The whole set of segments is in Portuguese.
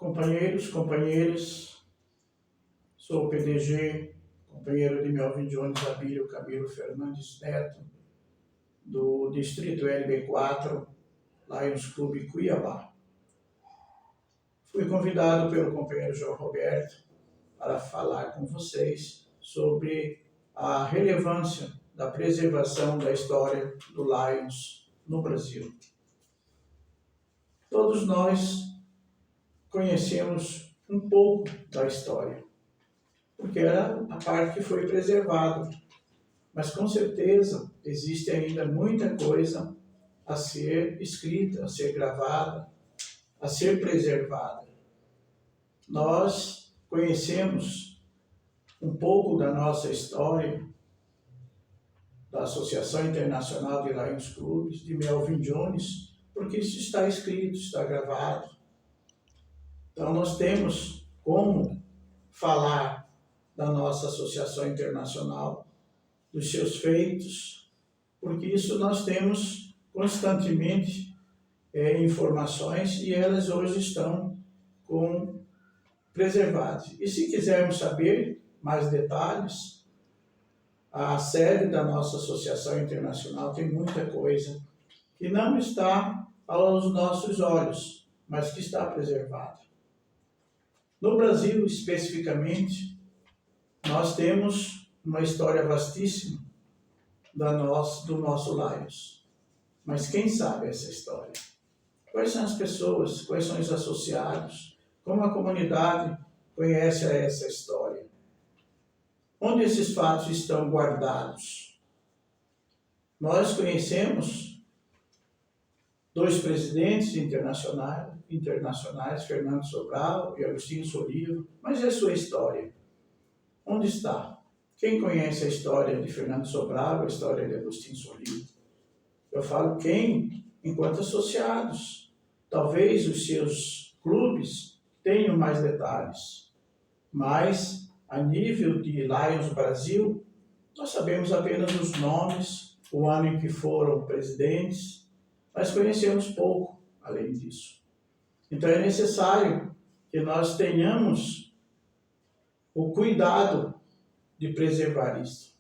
Companheiros, companheiras, sou o PDG, companheiro de Melvin Jones Abílio Camilo Fernandes Neto, do Distrito LB4, Lions Clube Cuiabá. Fui convidado pelo companheiro João Roberto para falar com vocês sobre a relevância da preservação da história do Lions no Brasil. Todos nós conhecemos um pouco da história, porque era a parte que foi preservada, mas com certeza existe ainda muita coisa a ser escrita, a ser gravada, a ser preservada. Nós conhecemos um pouco da nossa história, da Associação Internacional de Lions Clubes, de Melvin Jones, porque isso está escrito, está gravado. Então nós temos como falar da nossa Associação Internacional, dos seus feitos, porque isso nós temos constantemente informações e elas hoje estão preservadas. E se quisermos saber mais detalhes, a sede da nossa Associação Internacional tem muita coisa que não está aos nossos olhos, mas que está preservada. No Brasil, especificamente, nós temos uma história vastíssima do nosso Lions. Mas quem sabe essa história? Quais são as pessoas, quais são os associados, como a comunidade conhece essa história? Onde esses fatos estão guardados? Nós conhecemos dois presidentes internacionais, Fernando Sobral e Agostinho Soliva, mas é a sua história. Onde está? Quem conhece a história de Fernando Sobral, a história de Agostinho Soliva? Eu falo quem, enquanto associados. Talvez os seus clubes tenham mais detalhes, mas a nível de Lions Brasil, nós sabemos apenas os nomes, o ano em que foram presidentes, mas conhecemos pouco além disso. Então é necessário que nós tenhamos o cuidado de preservar isso.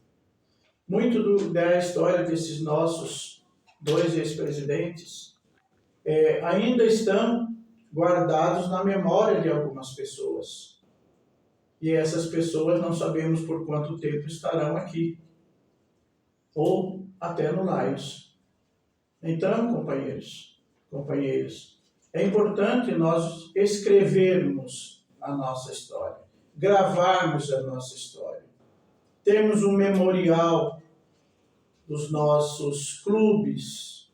Muito da história desses nossos dois ex-presidentes ainda estão guardados na memória de algumas pessoas. E essas pessoas não sabemos por quanto tempo estarão aqui, ou até no Lions. Então, companheiras, é importante nós escrevermos a nossa história, gravarmos a nossa história. Temos um memorial dos nossos clubes.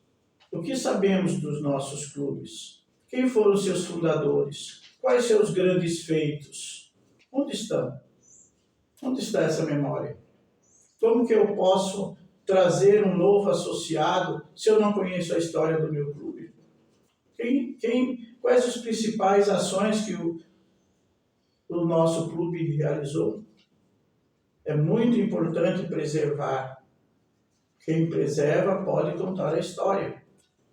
O que sabemos dos nossos clubes? Quem foram os seus fundadores? Quais seus grandes feitos? Onde estão? Onde está essa memória? Como que eu posso trazer um novo associado se eu não conheço a história do meu clube? Quais as principais ações que o nosso clube realizou? É muito importante preservar. Quem preserva pode contar a história.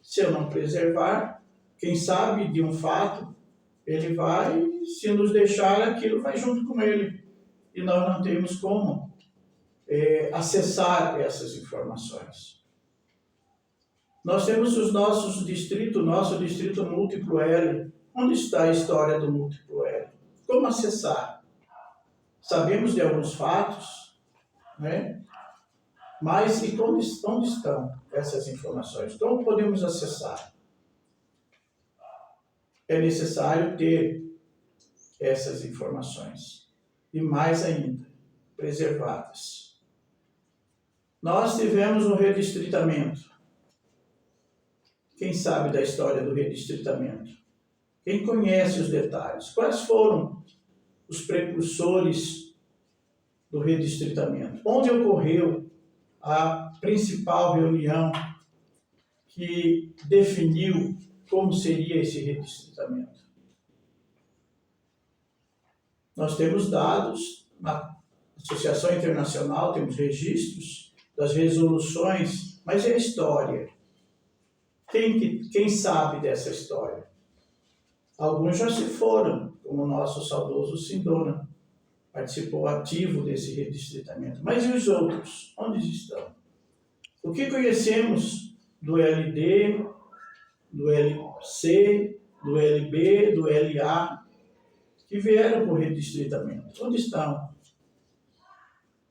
Se eu não preservar, quem sabe de um fato, ele vai, se nos deixar, aquilo vai junto com ele. E nós não temos como acessar essas informações. Nós temos os nossos distritos, nosso distrito múltiplo L. Onde está a história do múltiplo L? Como acessar? Sabemos de alguns fatos, né? Mas e onde estão essas informações? Como podemos acessar? É necessário ter essas informações. E mais ainda, preservadas. Nós tivemos um redistritamento. Quem sabe da história do redistritamento? Quem conhece os detalhes? Quais foram os precursores do redistritamento? Onde ocorreu a principal reunião que definiu como seria esse redistritamento? Nós temos dados, na Associação Internacional temos registros das resoluções, mas é a história. Quem sabe dessa história? Alguns já se foram, como o nosso saudoso Sindona, participou ativo desse redistritamento. Mas e os outros? Onde estão? O que conhecemos do LD, do LC, do LB, do LA, que vieram por redistritamento? Onde estão?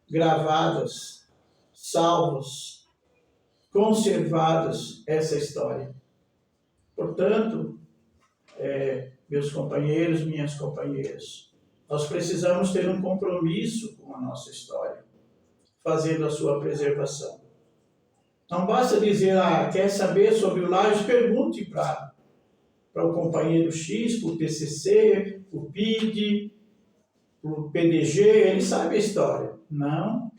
Gravadas, salvas, conservadas essa história. Portanto, meus companheiros, minhas companheiras, nós precisamos ter um compromisso com a nossa história, fazendo a sua preservação. Não basta dizer, quer saber sobre o Laios? Pergunte para o companheiro X, para o PCC, para o PID, para o PDG, ele sabe a história. Não.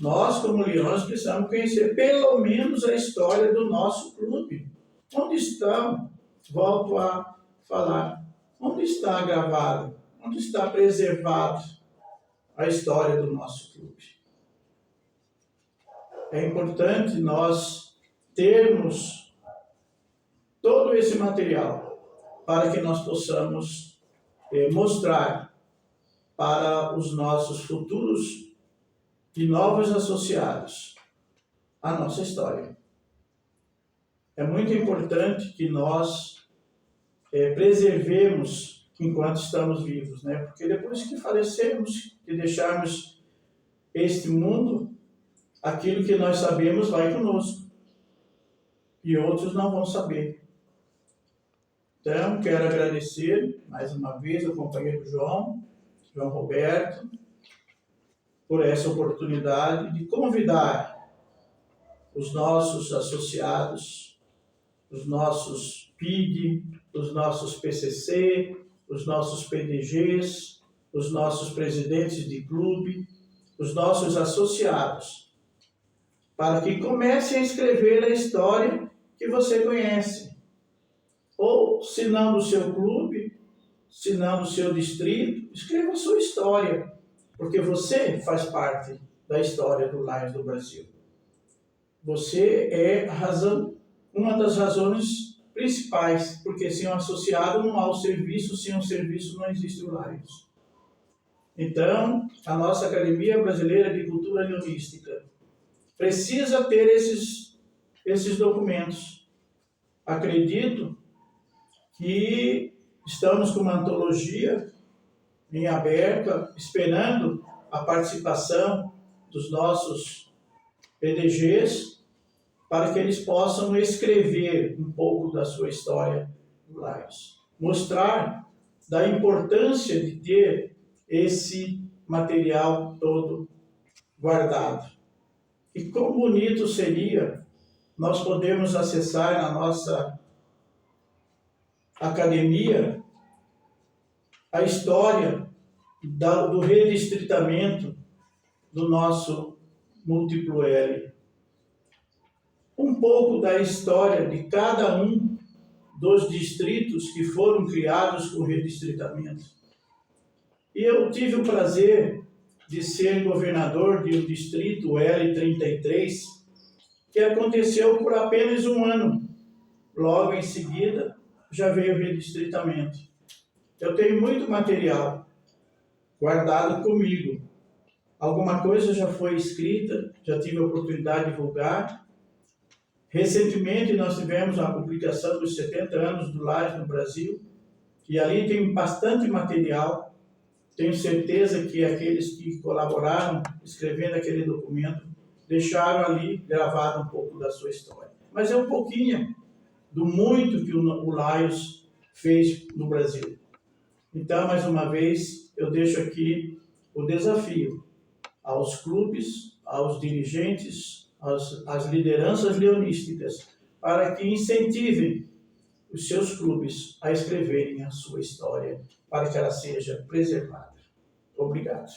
Nós, como leões, precisamos conhecer pelo menos a história do nosso clube. Onde estão? Volto a falar. Onde está gravado? Onde está preservado a história do nosso clube? É importante nós termos todo esse material para que nós possamos mostrar para os nossos futuros e novos associados a nossa história. É muito importante que nós preservemos enquanto estamos vivos, né? Porque depois que falecemos, que deixarmos este mundo, aquilo que nós sabemos vai conosco e outros não vão saber. Então, quero agradecer mais uma vez ao companheiro João Roberto, por essa oportunidade de convidar os nossos associados, os nossos PID, os nossos PCC, os nossos PDGs, os nossos presidentes de clube, os nossos associados, para que comecem a escrever a história que você conhece. Ou, se não do seu clube, se não do seu distrito, escreva a sua história, porque você faz parte da história do Lions do Brasil. Você é a razão, uma das razões principais, porque sem um associado não há o serviço, sem um serviço não existe o Lions. Então, a nossa Academia Brasileira de Cultura Leonística precisa ter esses documentos. Acredito que estamos com uma antologia em aberta, esperando a participação dos nossos PDGs, para que eles possam escrever um pouco da sua história do Lions. Mostrar da importância de ter esse material todo guardado. E quão bonito seria nós podermos acessar na nossa academia a história do redistritamento do nosso múltiplo L. Um pouco da história de cada um dos distritos que foram criados com redistritamento. E eu tive o prazer de ser governador de um distrito, L33, que aconteceu por apenas um ano. Logo em seguida, já veio o redistritamento. Eu tenho muito material guardado comigo. Alguma coisa já foi escrita, já tive a oportunidade de divulgar. Recentemente, nós tivemos a publicação dos 70 anos do Lions no Brasil, e ali tem bastante material. Tenho certeza que aqueles que colaboraram escrevendo aquele documento deixaram ali gravado um pouco da sua história. Mas é um pouquinho do muito que o Lions fez no Brasil. Então, mais uma vez, eu deixo aqui o desafio aos clubes, aos dirigentes, às lideranças leonísticas, para que incentivem os seus clubes a escreverem a sua história, para que ela seja preservada. Obrigado.